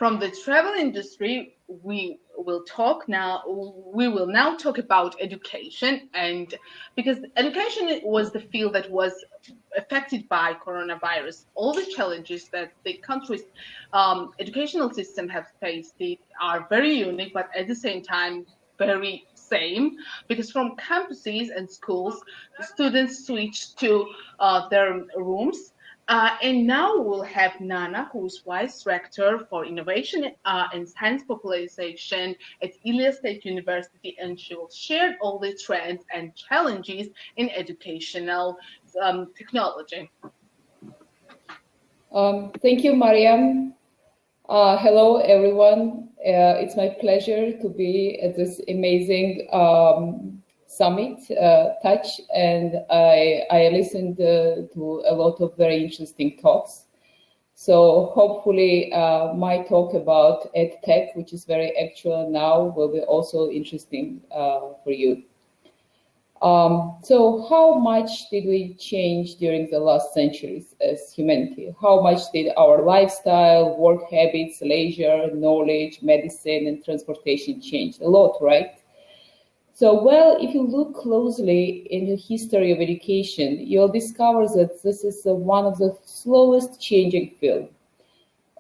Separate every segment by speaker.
Speaker 1: From the travel industry, we will now talk about education, and because education was the field that was affected by coronavirus, all the challenges that the country's educational system have faced it are very unique, but at the same time very same, because from campuses and schools, students switch to their rooms. And now we'll have Nana, who's Vice Rector for Innovation and Science Popularization at Ilia State University, and she will share all the trends and challenges in educational technology.
Speaker 2: Thank you, Mariam. Hello, everyone. It's my pleasure to be at this amazing summit, Touch, and I listened to a lot of very interesting talks. So hopefully my talk about EdTech, which is very actual now, will be also interesting for you. So how much did we change during the last centuries as humanity? How much did our lifestyle, work habits, leisure, knowledge, medicine, and transportation change? A lot, right? So, well, if you look closely in the history of education, you'll discover that this is one of the slowest changing fields.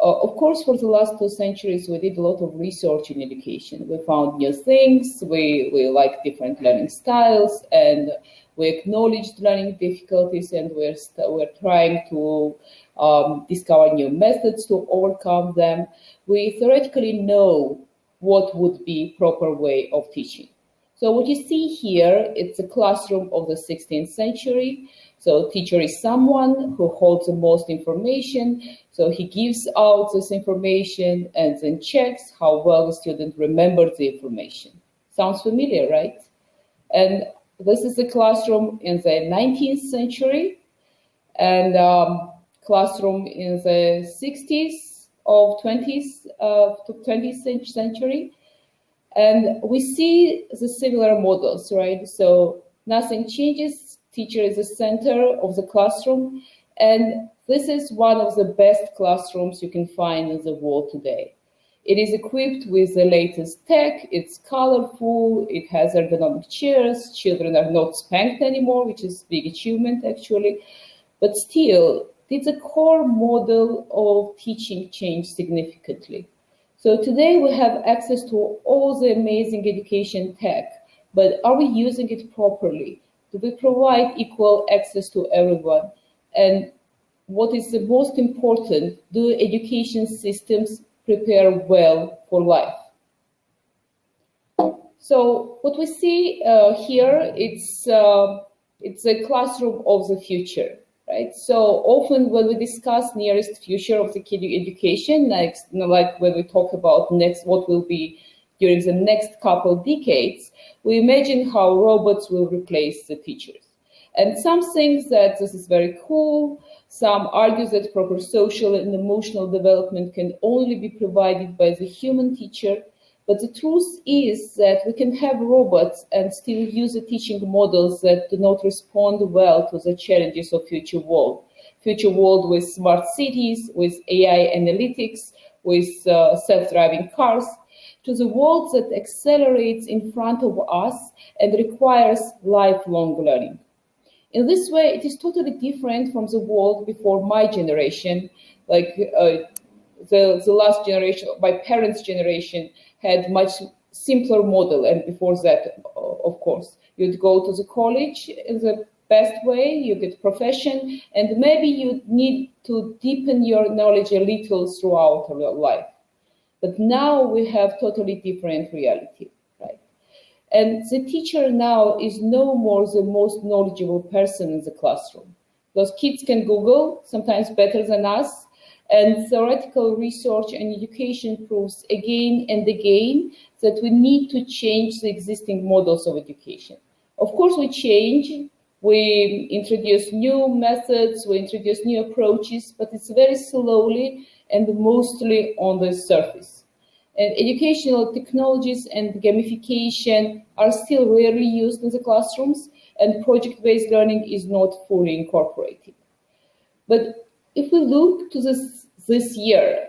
Speaker 2: Of course, for the last 2 centuries, we did a lot of research in education. We found new things, we like different learning styles, and we acknowledged learning difficulties, and we're trying to discover new methods to overcome them. We theoretically know what would be proper way of teaching. So what you see here, it's a classroom of the 16th century. So teacher is someone who holds the most information. So he gives out this information and then checks how well the student remembers the information. Sounds familiar, right? And this is the classroom in the 19th century and classroom in the 60s of 20th century. And we see the similar models, right? So nothing changes, teacher is the center of the classroom, and this is one of the best classrooms you can find in the world today. It is equipped with the latest tech, it's colorful, it has ergonomic chairs, children are not spanked anymore, which is a big achievement actually, but still, did the core model of teaching change significantly? So today we have access to all the amazing education tech, but are we using it properly? Do we provide equal access to everyone? And what is the most important, do education systems prepare well for life? So what we see here, it's a classroom of the future. Right. So often when we discuss nearest future of the kid education, like when we talk about what will be during the next couple of decades, we imagine how robots will replace the teachers. And some think that this is very cool. Some argue that proper social and emotional development can only be provided by the human teacher. But the truth is that we can have robots and still use the teaching models that do not respond well to the challenges of future world with smart cities, with AI analytics, with self-driving cars, to the world that accelerates in front of us and requires lifelong learning. In this way, it is totally different from the world before my generation, like the last generation, my parents' generation, had much simpler model, and before that, of course, you'd go to the college in the best way, you get profession, and maybe you need to deepen your knowledge a little throughout your life. But now we have totally different reality, right? And the teacher now is no more the most knowledgeable person in the classroom. Those kids can Google, sometimes better than us, and theoretical research and education proves again and again that we need to change the existing models of education. Of course, we change, we introduce new methods, we introduce new approaches, but it's very slowly and mostly on the surface. And educational technologies and gamification are still rarely used in the classrooms, and project-based learning is not fully incorporated. But if we look to this year,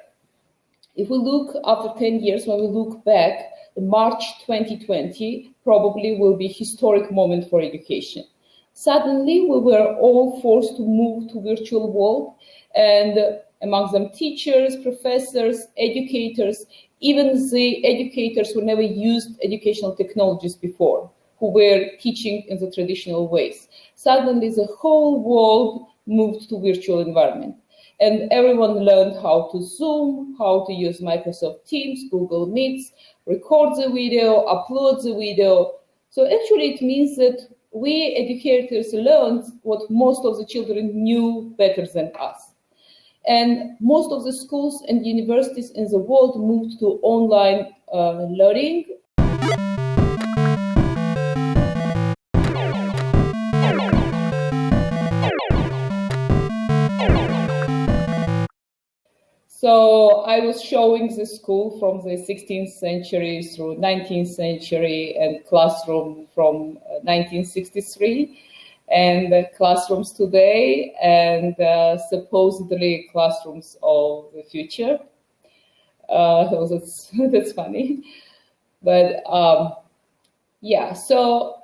Speaker 2: If we look after 10 years, when we look back, March 2020 probably will be a historic moment for education. Suddenly, we were all forced to move to virtual world, and amongst them teachers, professors, educators, even the educators who never used educational technologies before, who were teaching in the traditional ways. Suddenly, the whole world moved to virtual environment. And everyone learned how to Zoom, how to use Microsoft Teams, Google Meets, record the video, upload the video. So actually it means that we educators learned what most of the children knew better than us. And most of the schools and universities in the world moved to online learning. So I was showing the school from the 16th century through 19th century and classroom from 1963 and classrooms today and supposedly classrooms of the future. That's funny. But yeah, so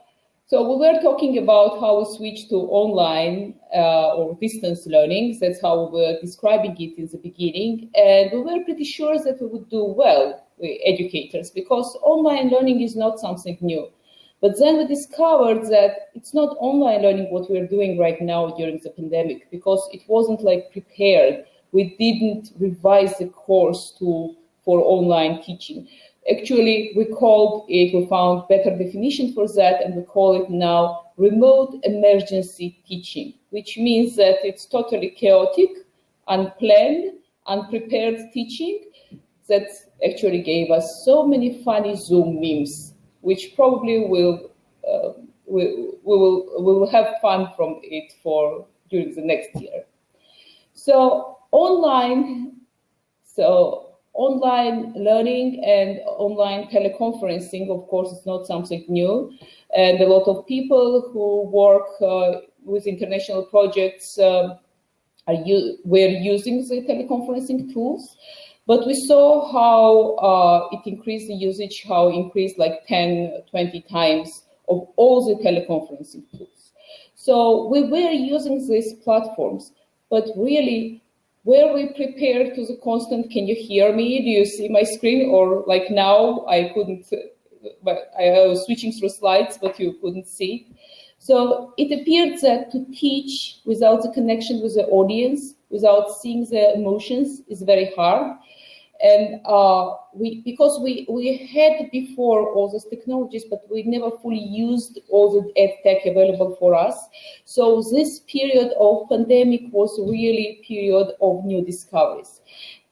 Speaker 2: we were talking about how we switch to online or distance learning. That's how we were describing it in the beginning. And we were pretty sure that we would do well, we educators, because online learning is not something new. But then we discovered that it's not online learning what we're doing right now during the pandemic, because it wasn't like prepared. We didn't revise the course for online teaching. Actually, we found better definition for that, and we call it now remote emergency teaching, which means that it's totally chaotic, unplanned, unprepared teaching that actually gave us so many funny Zoom memes, which probably we will have fun from it during the next year. So online learning and online teleconferencing, of course, is not something new. And a lot of people who work with international projects were using the teleconferencing tools. But we saw how it increased the usage, how it increased like 10, 20 times of all the teleconferencing tools. So we were using these platforms, but really, were we prepared to the constant, can you hear me? Do you see my screen? Or like now, I couldn't, but I was switching through slides, but you couldn't see. So it appeared that to teach without the connection with the audience, without seeing the emotions, is very hard. And because we had before all these technologies, but we never fully used all the ed tech available for us. So this period of pandemic was really a period of new discoveries.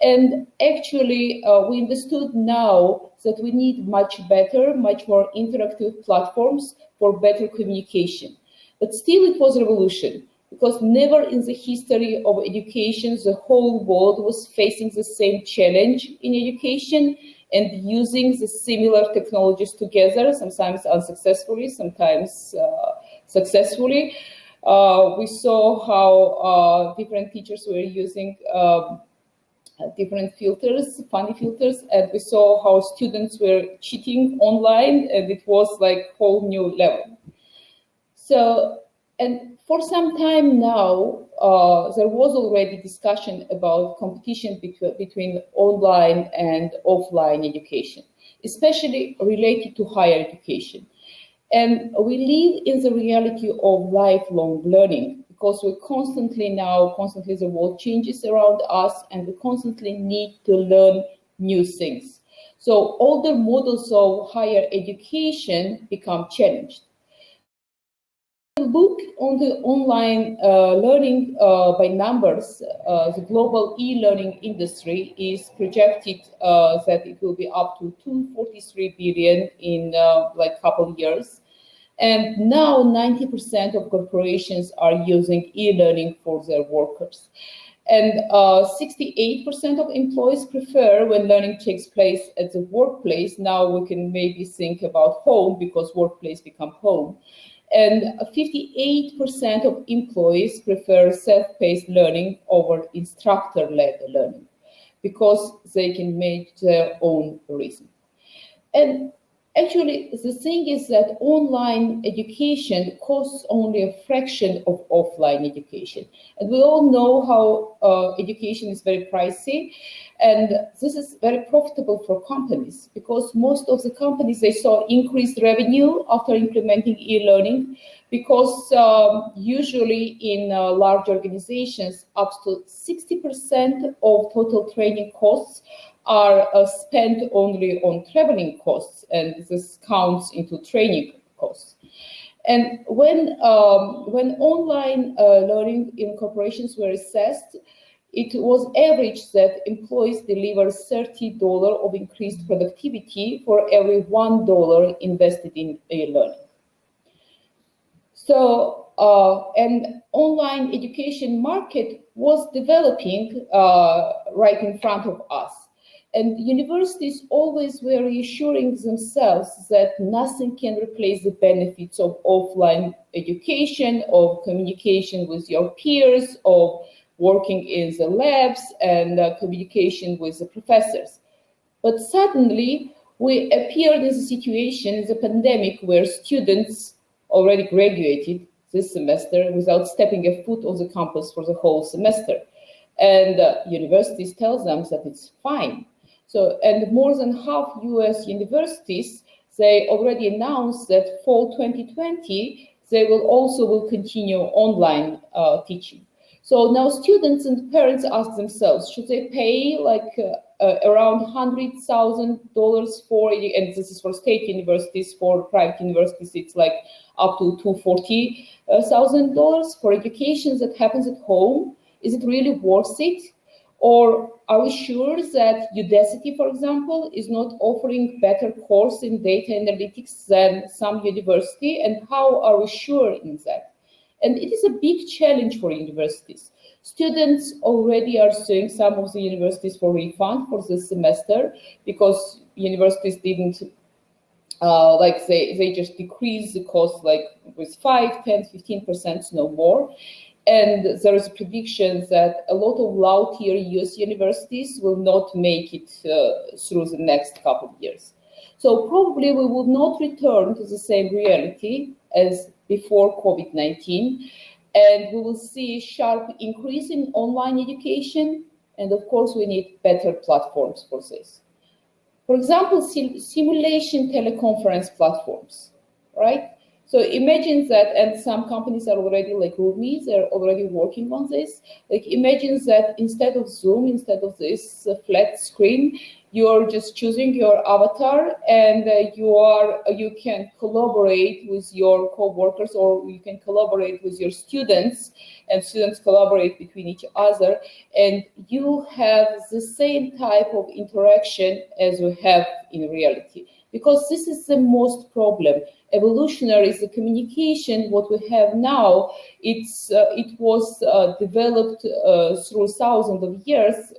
Speaker 2: And actually, we understood now that we need much better, much more interactive platforms for better communication. But still, it was a revolution, because never in the history of education, the whole world was facing the same challenge in education and using the similar technologies together, sometimes unsuccessfully, sometimes successfully. We saw how different teachers were using different filters, funny filters, and we saw how students were cheating online, and it was like a whole new level. So, and for some time now, there was already discussion about competition between online and offline education, especially related to higher education. And we live in the reality of lifelong learning, because we constantly the world changes around us, and we constantly need to learn new things. So older models of higher education become challenged. Look on the online learning by numbers, the global e-learning industry is projected that it will be up to 243 billion in like a couple of years. And now 90% of corporations are using e-learning for their workers. And 68% of employees prefer when learning takes place at the workplace. Now we can maybe think about home, because workplace become home. And 58% of employees prefer self-paced learning over instructor-led learning. because they can make their own rhythm. And actually, the thing is that online education costs only a fraction of offline education. And we all know how education is very pricey. And this is very profitable for companies because most of the companies, they saw increased revenue after implementing e-learning because usually in large organizations, up to 60% of total training costs are spent only on traveling costs, and this counts into training costs. And when online learning in corporations were assessed, it was averaged that employees deliver $30 of increased productivity for every $1 invested in e-learning. So, and online education market was developing right in front of us. And universities always were reassuring themselves that nothing can replace the benefits of offline education, of communication with your peers, of working in the labs, and communication with the professors. But suddenly, we appeared in the situation in the pandemic where students already graduated this semester without stepping a foot on the campus for the whole semester. And universities tell them that it's fine. So, and more than half US universities, they already announced that fall 2020, they will continue online teaching. So now students and parents ask themselves, should they pay like around $100,000 for, and this is for state universities, for private universities, it's like up to $240,000 for education that happens at home? Is it really worth it? Or are we sure that Udacity, for example, is not offering better course in data analytics than some university? And how are we sure in that? And it is a big challenge for universities. Students already are suing some of the universities for refund for this semester because universities didn't, they just decreased the cost like with 5, 10, 15%, no more. And there is a prediction that a lot of low-tier US universities will not make it through the next couple of years. So probably we will not return to the same reality as before COVID-19, and we will see a sharp increase in online education, and of course we need better platforms for this. For example, simulation teleconference platforms, right? So imagine that, and some companies are already like Rumi, they're already working on this. Like imagine that instead of Zoom, instead of this flat screen, you're just choosing your avatar and you can collaborate with your co-workers, or you can collaborate with your students, and students collaborate between each other, and you have the same type of interaction as we have in reality. Because this is the most problem. Evolutionary is the communication. What we have now, it was developed through thousands of years,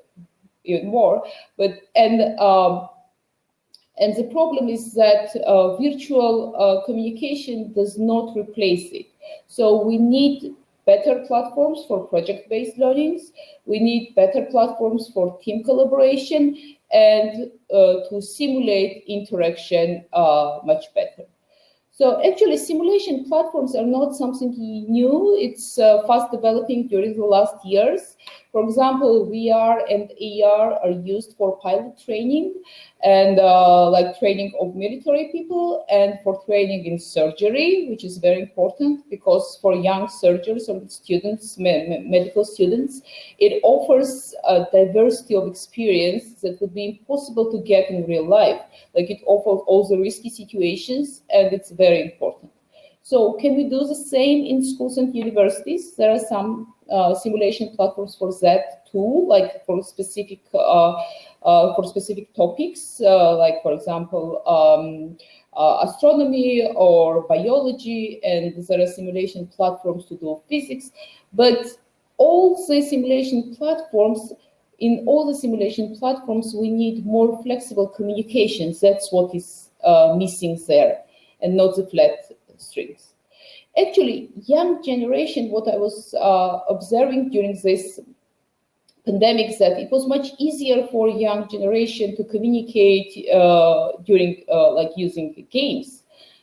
Speaker 2: even more. And the problem is that virtual communication does not replace it. So we need better platforms for project-based learnings. We need better platforms for team collaboration and to simulate interaction much better. So actually, simulation platforms are not something new. It's fast developing during the last years. For example, VR and AR are used for pilot training and like training of military people, and for training in surgery, which is very important because for young surgeons or students, medical students, it offers a diversity of experience that would be impossible to get in real life. Like it offers all the risky situations, and it's very important. So can we do the same in schools and universities? There are some simulation platforms for that too, like for specific topics, like for example, astronomy or biology, and there are simulation platforms to do physics. But all the simulation platforms, in all the simulation platforms, we need more flexible communications. That's what is missing there, and not the flat strings. Actually, young generation, what I was observing during this pandemic that it was much easier for young generation to communicate during like using games.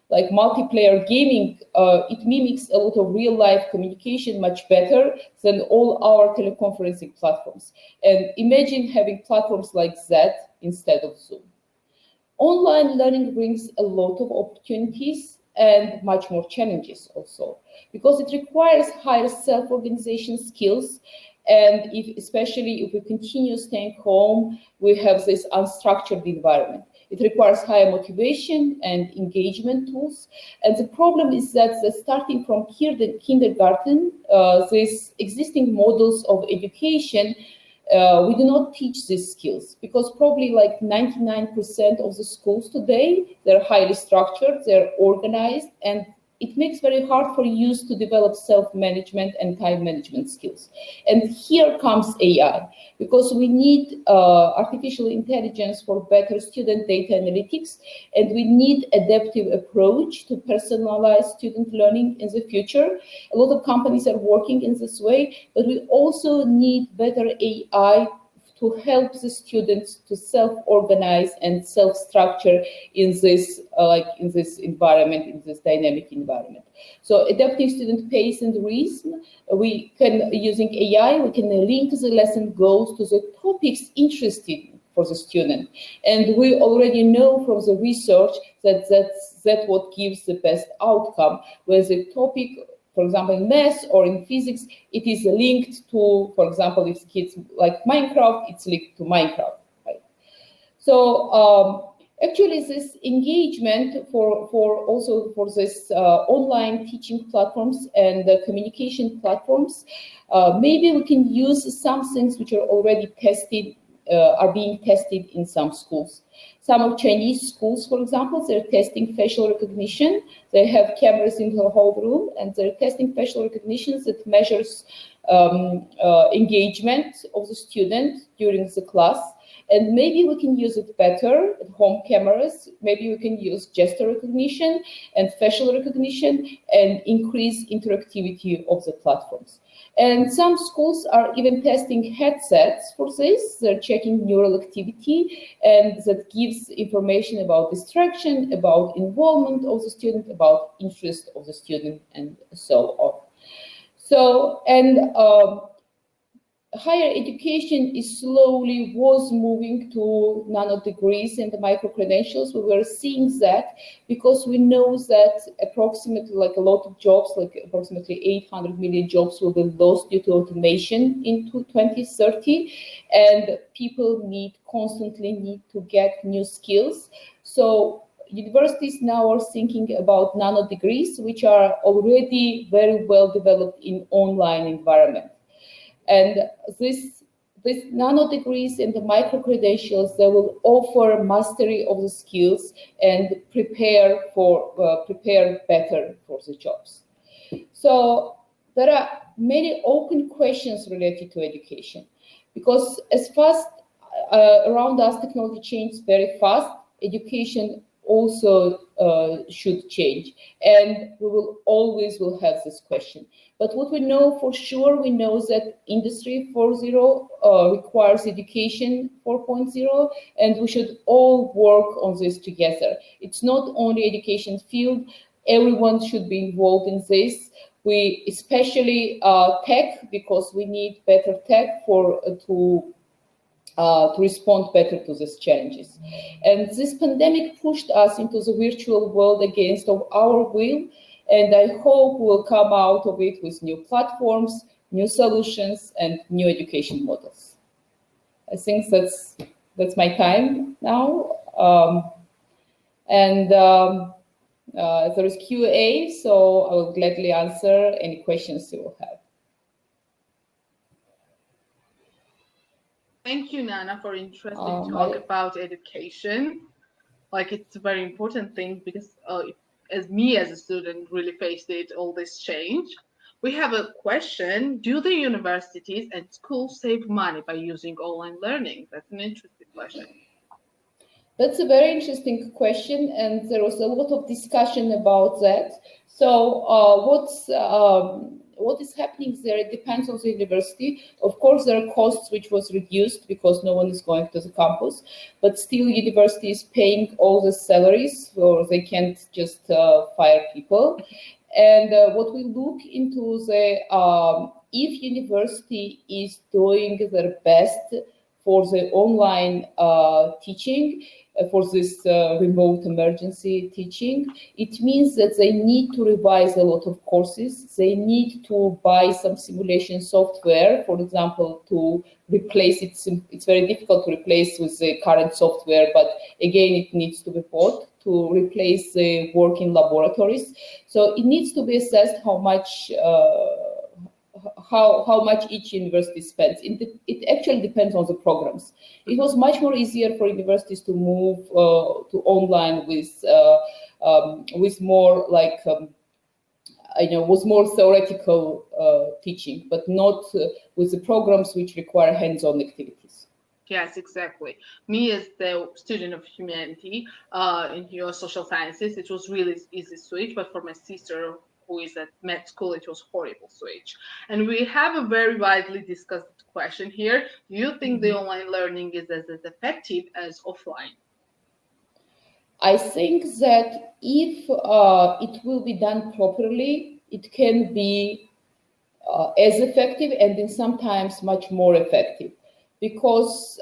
Speaker 2: Like multiplayer gaming, it mimics a lot of real-life communication much better than all our teleconferencing platforms. And imagine having platforms like that instead of Zoom. Online learning brings a lot of opportunities and much more challenges also, because it requires higher self-organization skills. And especially if we continue staying home, we have this unstructured environment. It requires higher motivation and engagement tools. And the problem is that starting from kindergarten, these existing models of education, we do not teach these skills, because probably like 99% of the schools today, they're highly structured, they're organized, and it makes very hard for youth to develop self-management and time management skills. And here comes AI, because we need artificial intelligence for better student data analytics, and we need adaptive approach to personalized student learning in the future. A lot of companies are working in this way, but we also need better AI to help the students to self-organize and self-structure in this in this environment, in this dynamic environment. So adapting student pace and rhythm, we can, using AI, we can link the lesson goals to the topics interesting for the student. And we already know from the research that that's what gives the best outcome, where the topic, for example, in math or in physics, it is linked to, for example, if kids like Minecraft, it's linked to Minecraft, right? So actually, this engagement for this online teaching platforms and the communication platforms, maybe we can use some things which are already tested, are being tested in some schools. Some of Chinese schools, for example, they're testing facial recognition. They have cameras in the whole room, and they're testing facial recognition that measures engagement of the student during the class. And maybe we can use it better at home cameras. Maybe we can use gesture recognition and facial recognition and increase interactivity of the platforms. And some schools are even testing headsets for this. They're checking neural activity, and that gives information about distraction, about involvement of the student, about interest of the student, and so on. So, and higher education is slowly was moving to nano degrees and the micro credentials. We were seeing that because we know that approximately like a lot of jobs, like approximately 800 million jobs will be lost due to automation in 2030, and people constantly need to get new skills. So universities now are thinking about nano degrees, which are already very well developed in online environment. And this nano degrees and the micro credentials, they will offer mastery of the skills and prepare better for the jobs. So there are many open questions related to education, because as fast around us technology changes very fast, education also should change, and we will always have this question. But what we know for sure, we know that Industry 4.0 requires Education 4.0, and we should all work on this together. It's not only education field, everyone should be involved in this. We especially tech, because we need better tech to respond better to these challenges. And this pandemic pushed us into the virtual world against our will, and I hope we'll come out of it with new platforms, new solutions, and new education models. I think that's my time now. There is Q&A, so I will gladly answer any questions you will have.
Speaker 1: Thank you, Nana, for interesting talk about education. Like, it's a very important thing, because as a student, really faced all this change. We have a question: do the universities and schools save money by using online learning? That's an interesting question.
Speaker 2: That's a very interesting question, and there was a lot of discussion about that. So what is happening there, it depends on the university. Of course, there are costs which was reduced because no one is going to the campus, but still university is paying all the salaries, or they can't just fire people. And what we look into the if university is doing their best for the online teaching, for this remote emergency teaching, it means that they need to revise a lot of courses. They need to buy some simulation software, for example, to replace it. It's very difficult to replace with the current software, but again, it needs to be bought to replace the working laboratories. So it needs to be assessed how much each university spends. It actually depends on the programs. It was much more easier for universities to move to online with more like with more theoretical teaching, but not with the programs which require hands-on activities.
Speaker 1: Yes, exactly. Me as the student of humanity in your social sciences, it was really easy switch, but for my sister who is at med school, it was horrible switch. And we have a very widely discussed question here. Do you think the online learning is as effective as offline?
Speaker 2: I think that if it will be done properly, it can be as effective and then sometimes much more effective, because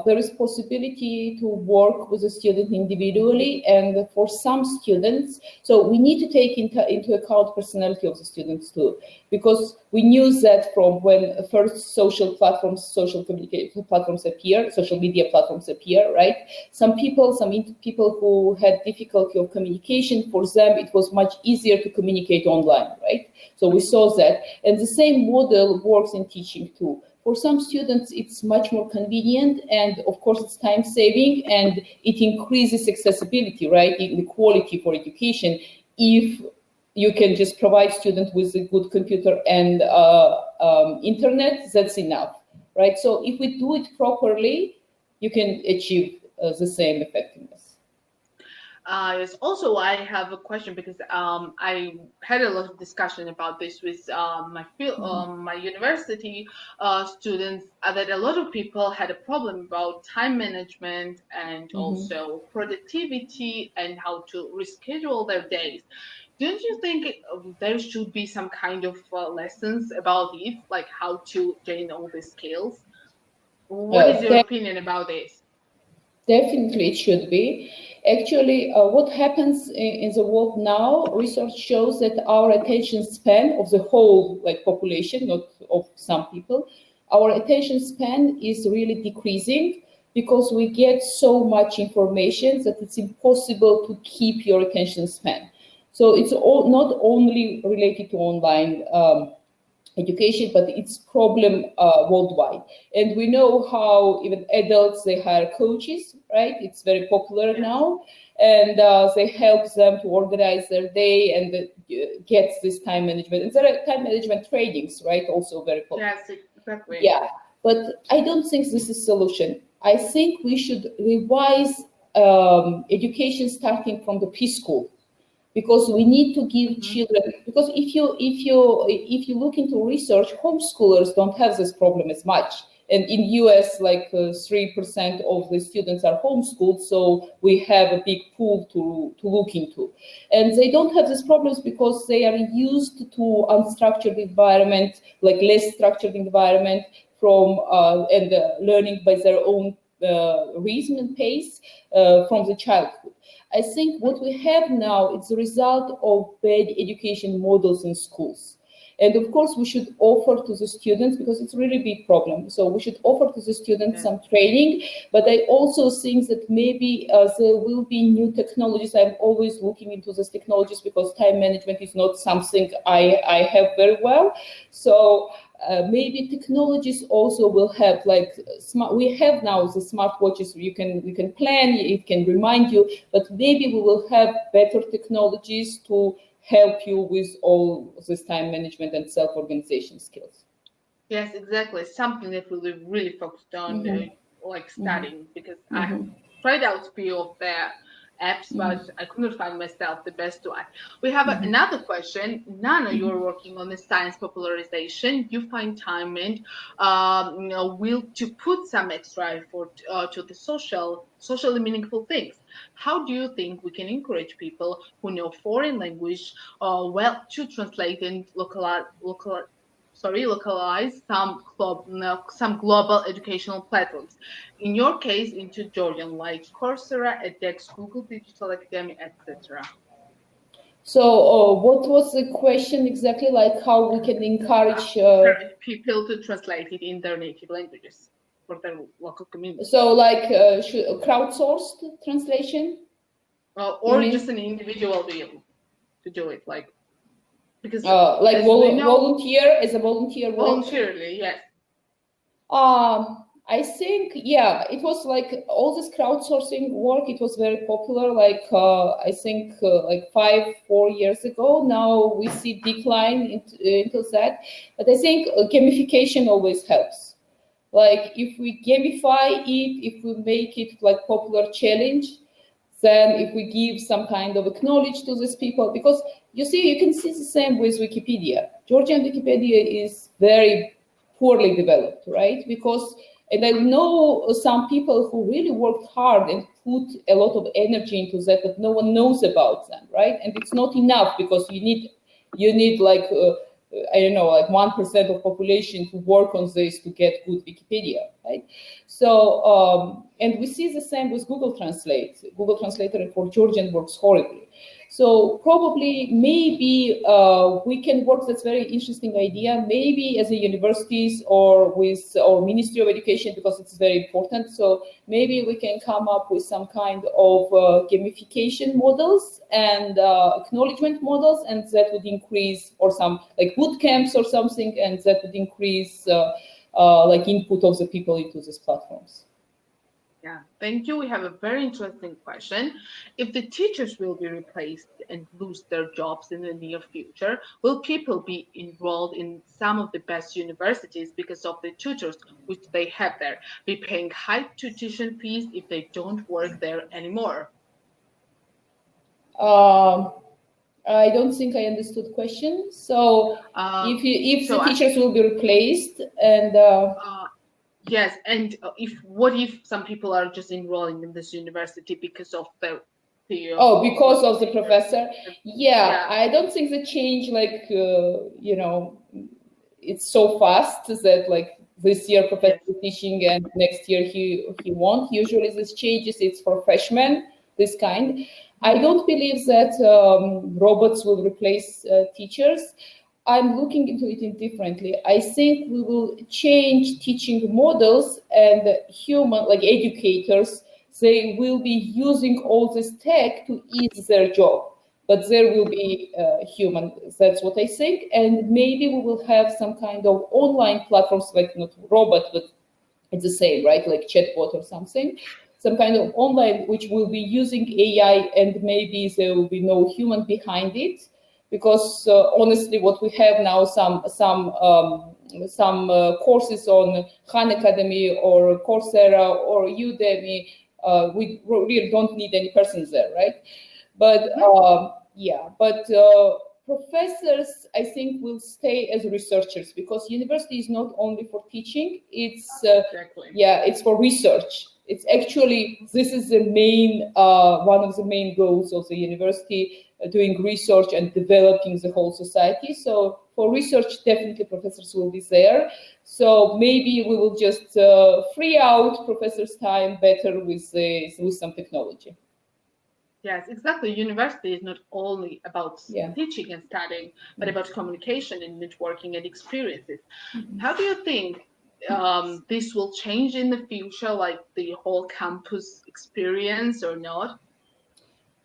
Speaker 2: there is possibility to work with a student individually, and for some students, so we need to take into account personality of the students too, because we knew that from when first social communication platforms appear, social media platforms appear, right? Some people who had difficulty of communication, for them it was much easier to communicate online, right? So we saw that, and the same model works in teaching too. For some students, it's much more convenient, and of course, it's time saving, and it increases accessibility, right? The quality for education. If you can just provide students with a good computer and internet, that's enough, right? So if we do it properly, you can achieve the same effectiveness.
Speaker 1: Yes. Also, I have a question because I had a lot of discussion about this with my university students. That a lot of people had a problem about time management and also productivity and how to reschedule their days. Don't you think there should be some kind of lessons about it, like how to gain all these skills? What is your opinion about this?
Speaker 2: Definitely, it should be. Actually, what happens in the world now, research shows that our attention span of the whole population, not of some people, our attention span is really decreasing because we get so much information that it's impossible to keep your attention span. So it's not only related to online education, but it's problem worldwide. And we know how even adults, they hire coaches, right? It's very popular now. And they help them to organize their day and get this time management. And there are time management trainings, right? Also very popular.
Speaker 1: Yes, exactly.
Speaker 2: Yeah, but I don't think this is a solution. I think we should revise education starting from the preschool, because we need to give children, because if you look into research, homeschoolers don't have this problem as much, and in US 3% of the students are homeschooled, so we have a big pool to look into, and they don't have these problems because they are used to unstructured environment, like less structured environment, from and learning by their own rhythm and pace from the childhood. I think what we have now is the result of bad education models in schools. And of course, we should offer to the students, because it's a really big problem. So we should offer to the students some training. But I also think that maybe there will be new technologies. I'm always looking into these technologies because time management is not something I have very well. So maybe technologies also will help, like smart. We have now the smart watches. You can plan, it can remind you, but maybe we will have better technologies to help you with all this time management and self-organization skills.
Speaker 1: Yes, exactly. Something that will be really focused on like studying, because I have tried out few of that apps, but I couldn't find myself the best one. We have another question. Nana, you're working on the science popularization. You find time and will to put some extra effort to the socially meaningful things. How do you think we can encourage people who know foreign language well to translate and localize some global educational platforms? In your case, into Georgian, like Coursera, edX, Google Digital Academy, etc.
Speaker 2: So, what was the question exactly? Like how we can encourage
Speaker 1: people to translate it in their native languages for their local community?
Speaker 2: So, like crowdsourced translation,
Speaker 1: or just an individual will to do it, like because
Speaker 2: like volunteer as a volunteer work.
Speaker 1: Voluntarily, yes.
Speaker 2: I think, yeah, it was like all this crowdsourcing work. It was very popular. Like I think like 4 years ago. Now we see decline into that. But I think gamification always helps. Like if we gamify it, if we make it like popular challenge, then if we give some kind of acknowledge to these people, because you see, you can see the same with Wikipedia. Georgian Wikipedia is very poorly developed, right? Because, and I know some people who really worked hard and put a lot of energy into that, but no one knows about them, right? And it's not enough because you need like I don't know, like 1% of population to work on this to get good Wikipedia, right? So, and we see the same with Google Translate. Google Translator for Georgian works horribly. So probably, maybe we can work. That's very interesting idea. Maybe as a universities or with our Ministry of Education, because it's very important. So maybe we can come up with some kind of gamification models and acknowledgement models, and that would increase, or some like boot camps or something, and that would increase like input of the people into these platforms.
Speaker 1: Yeah, thank you. We have a very interesting question. If the teachers will be replaced and lose their jobs in the near future, will people be enrolled in some of the best universities because of the tutors which they have there, be paying high tuition fees if they don't work there anymore?
Speaker 2: I don't think I understood the question. So if the teachers will be replaced and
Speaker 1: yes, and what if some people are just enrolling in this university because of the
Speaker 2: because of the professor? Yeah, I don't think the change, like you know, it's so fast that like this year professor is teaching and next year he won't. Usually this changes, it's for freshmen, this kind. I don't believe that robots will replace teachers. I'm looking into it differently. I think we will change teaching models, and human, like educators, they will be using all this tech to ease their job, but there will be human. That's what I think. And maybe we will have some kind of online platforms, like not robot, but it's the same, right? Like chatbot or something, some kind of online, which will be using AI, and maybe there will be no human behind it. Because honestly, what we have now, some courses on Khan Academy or Coursera or Udemy, we really don't need any persons there, right? But yeah, but professors, I think, will stay as researchers, because university is not only for teaching; it's yeah, it's for research. It's actually, this is the main one of the main goals of the university. Doing research and developing the whole society. So for research, definitely professors will be there. So maybe we will just free out professors' time better with some technology.
Speaker 1: Yes, exactly. University is not only about teaching and studying, but about communication and networking and experiences. How do you think this will change in the future, like the whole campus experience, or not?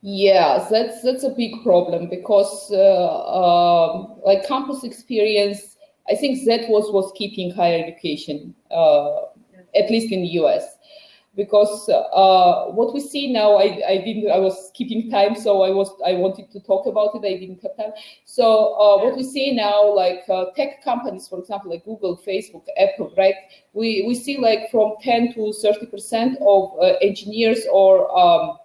Speaker 2: Yeah, that's a big problem, because like campus experience, I think that was keeping higher education, at least in the US. Because what we see now, I was keeping time, so I wanted to talk about it. I didn't have time. So what we see now, like tech companies, for example, like Google, Facebook, Apple, right? We see like from 10 to 30% of engineers or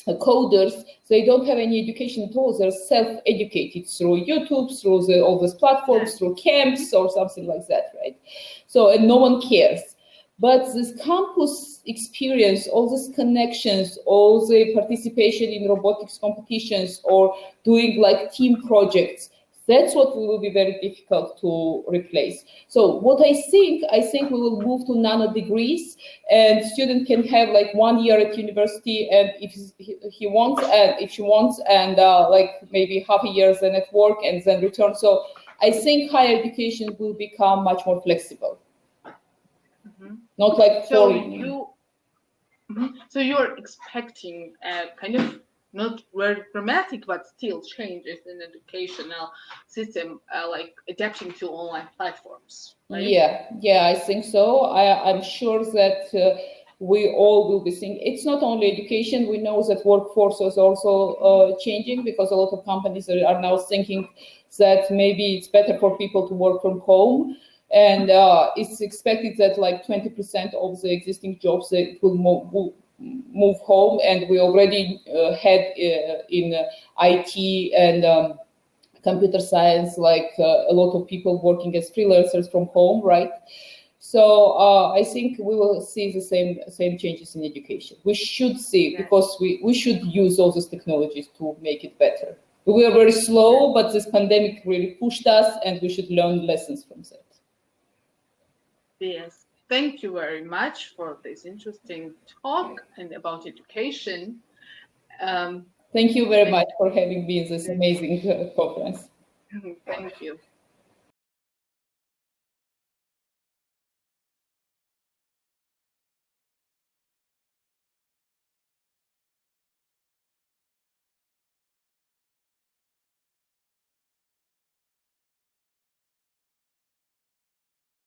Speaker 2: coders, they don't have any education at all. They're self-educated through YouTube, through all these platforms, through camps or something like that, right? So, and no one cares. But this campus experience, all these connections, all the participation in robotics competitions or doing like team projects, that's what will be very difficult to replace. So what I think we will move to nano degrees, and student can have like 1 year at university, and if he wants and if she wants, and like maybe half a year then at work and then return. So I think higher education will become much more flexible. Not like foreign.
Speaker 1: So you're expecting kind of not very dramatic, but still changes in educational system, like adapting to online platforms, right?
Speaker 2: Yeah, I think so. I'm sure that we all will be seeing. It's not only education. We know that workforce is also changing, because a lot of companies are now thinking that maybe it's better for people to work from home. And it's expected that like 20% of the existing jobs will move home. And we already had in IT and computer science, like a lot of people working as freelancers from home, right? So I think we will see the same changes in education. We should see, because we should use all these technologies to make it better. We are very slow, but this pandemic really pushed us, and we should learn lessons from that.
Speaker 1: Yes, thank you very much for this interesting talk and about education.
Speaker 2: Thank you very much for having me in this amazing conference.
Speaker 1: Thank you.